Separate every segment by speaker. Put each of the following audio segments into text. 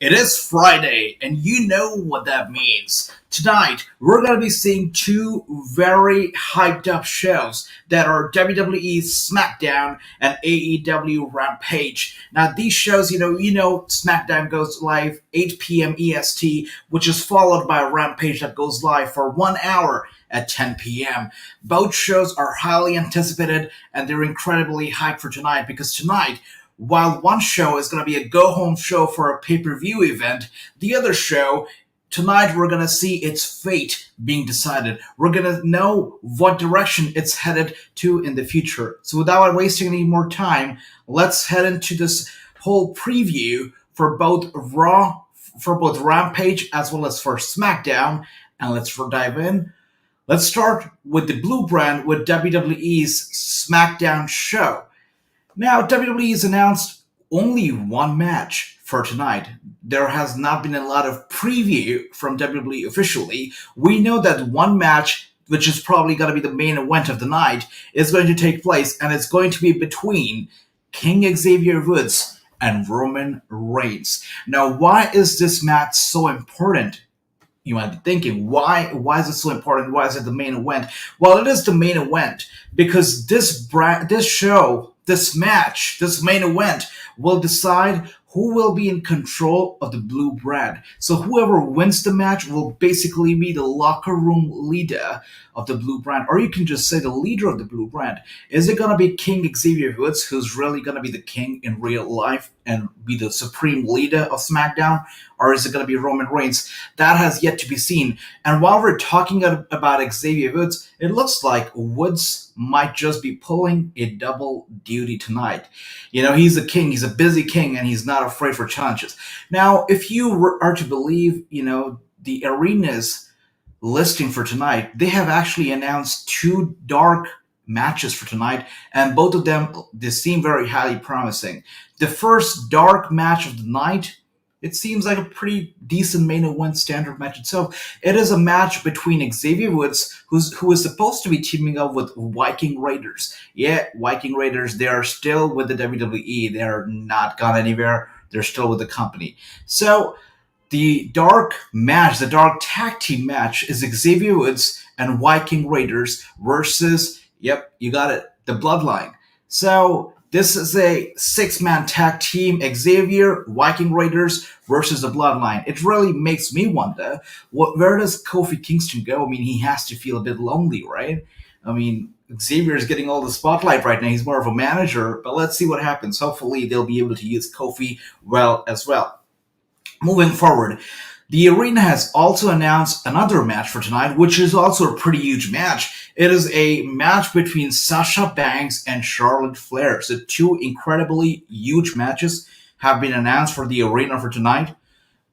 Speaker 1: It is Friday, and you know what that means. Tonight, we're going to be seeing two very hyped up shows that are WWE SmackDown and AEW Rampage. Now, these shows, SmackDown goes live 8 p.m. EST, which is followed by a Rampage that goes live for 1 hour at 10 p.m. Both shows are highly anticipated, and they're incredibly hyped for tonight because tonight, while one show is going to be a go-home show for a pay-per-view event, the other show, tonight we're going to see its fate being decided. We're going to know what direction it's headed to in the future. So without wasting any more time, let's head into this whole preview for both Rampage as well as for SmackDown, and let's dive in. Let's start with the blue brand with WWE's SmackDown show. Now, WWE has announced only one match for tonight. There has not been a lot of preview from WWE officially. We know that one match, which is probably going to be the main event of the night, is going to take place, and it's going to be between King Xavier Woods and Roman Reigns. Now, why is this match so important? You might be thinking, why is it so important? Why is it the main event? Well, it is the main event because this show, this match, this main event will decide who will be in control of the blue brand. So whoever wins the match will basically be the locker room leader of the blue brand, or you can just say the leader of the blue brand. Is it going to be King Xavier Woods, who's really going to be the king in real life and be the supreme leader of SmackDown, or is it going to be Roman Reigns? That has yet to be seen. And while we're talking about Xavier Woods, it looks like Woods might just be pulling a double duty tonight. He's a king, he's a busy king, and he's not afraid for challenges. Now, if you are to believe, the arena's listing for tonight, they have actually announced two dark matches for tonight, and both of them, they seem very highly promising. The first dark match of the night, it seems like a pretty decent main event standard match itself. It is a match between Xavier Woods, who is supposed to be teaming up with Viking Raiders. Yeah, Viking Raiders, they are still with the WWE. They are not gone anywhere. They're still with the company. So the dark match, the dark tag team match, is Xavier Woods and Viking Raiders versus, yep, you got it, the Bloodline. So this is a six-man tag team, Xavier, Viking Raiders versus the Bloodline. It really makes me wonder, where does Kofi Kingston go? I mean, he has to feel a bit lonely, right? I mean, Xavier is getting all the spotlight right now. He's more of a manager, but let's see what happens. Hopefully, they'll be able to use Kofi well as well. Moving forward, the arena has also announced another match for tonight, which is also a pretty huge match. It is a match between Sasha Banks and Charlotte Flair. So two incredibly huge matches have been announced for the arena for tonight.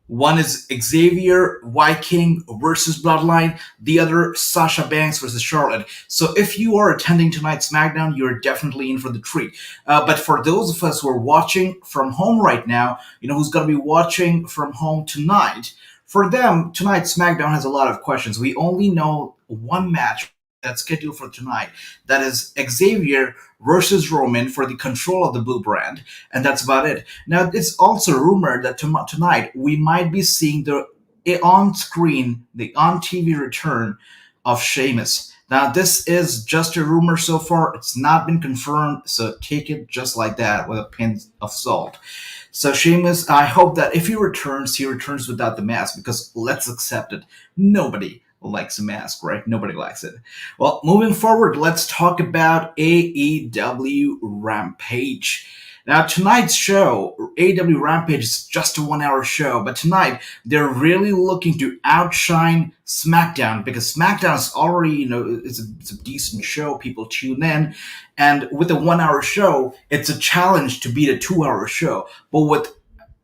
Speaker 1: One is Xavier Viking versus Bloodline. The other, Sasha Banks versus Charlotte. So if you are attending tonight's SmackDown, you're definitely in for the treat. But for those of us who are watching from home right now, who's going to be watching from home tonight, for them, tonight's SmackDown has a lot of questions. We only know one match that's scheduled for tonight. That is Xavier versus Roman for the control of the blue brand, and that's about it. Now, it's also rumored that tonight we might be seeing the on-screen, the on-TV return of Sheamus. Now, this is just a rumor so far. It's not been confirmed, so take it just like that with a pinch of salt. So Sheamus, I hope that if he returns without the mask, because let's accept it, nobody likes a mask, right? Nobody likes it. Well, moving forward, let's talk about AEW Rampage. Now, tonight's show, AEW Rampage, is just a 1 hour show, but tonight they're really looking to outshine SmackDown because SmackDown is already, it's a decent show. People tune in, and with a 1 hour show, it's a challenge to beat a 2 hour show. But with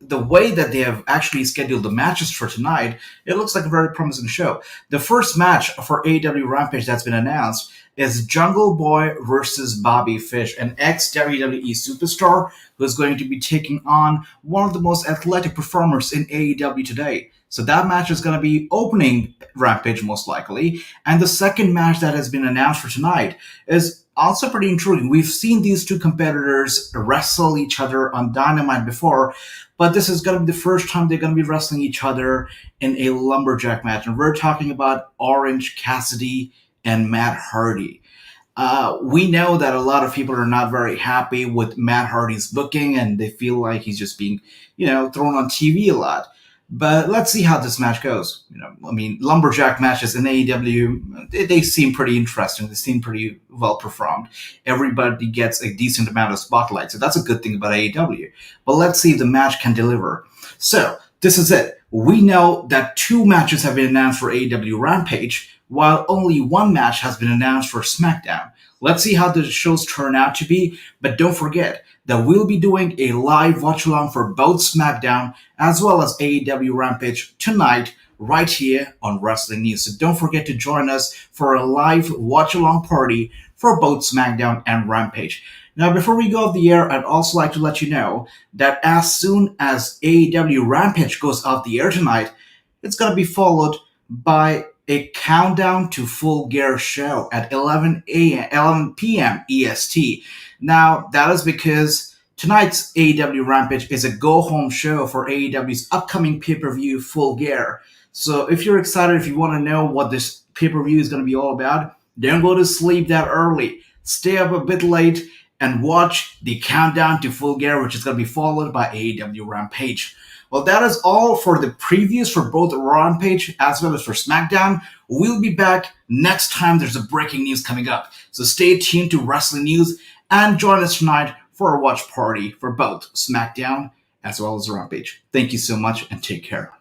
Speaker 1: the way that they have actually scheduled the matches for tonight, it looks like a very promising show. The first match for AEW Rampage that's been announced is Jungle Boy versus Bobby Fish, an ex-WWE superstar who is going to be taking on one of the most athletic performers in AEW today, So that match is going to be opening Rampage most likely. And the second match that has been announced for tonight is also pretty intriguing. We've seen these two competitors wrestle each other on Dynamite before, but this is going to be the first time they're going to be wrestling each other in a lumberjack match. And we're talking about Orange Cassidy and Matt Hardy. We know that a lot of people are not very happy with Matt Hardy's booking, and they feel like he's just being, thrown on TV a lot. But let's see how this match goes. Lumberjack matches in AEW, they seem pretty interesting. They seem pretty well performed. Everybody gets a decent amount of spotlight, so that's a good thing about AEW. But let's see if the match can deliver. So this is it. We know that 2 matches have been announced for AEW Rampage, while only 1 match has been announced for SmackDown. Let's see how the shows turn out to be, but don't forget that we'll be doing a live watch-along for both SmackDown as well as AEW Rampage tonight right here on Wrasslinews. So don't forget to join us for a live watch-along party for both SmackDown and Rampage. Now, before we go off the air, I'd also like to let you know that as soon as AEW Rampage goes off the air tonight, it's going to be followed by a countdown to Full Gear show at 11 p.m. EST. Now, that is because tonight's AEW Rampage is a go-home show for AEW's upcoming pay-per-view Full Gear. So if you're excited, if you want to know what this pay-per-view is going to be all about, don't go to sleep that early. Stay up a bit late and watch the countdown to Full Gear, which is going to be followed by AEW Rampage. Well, that is all for the previews for both Rampage as well as for SmackDown. We'll be back next time there's a breaking news coming up. So stay tuned to Wrasslinews and join us tonight for a watch party for both SmackDown as well as Rampage. Thank you so much and take care.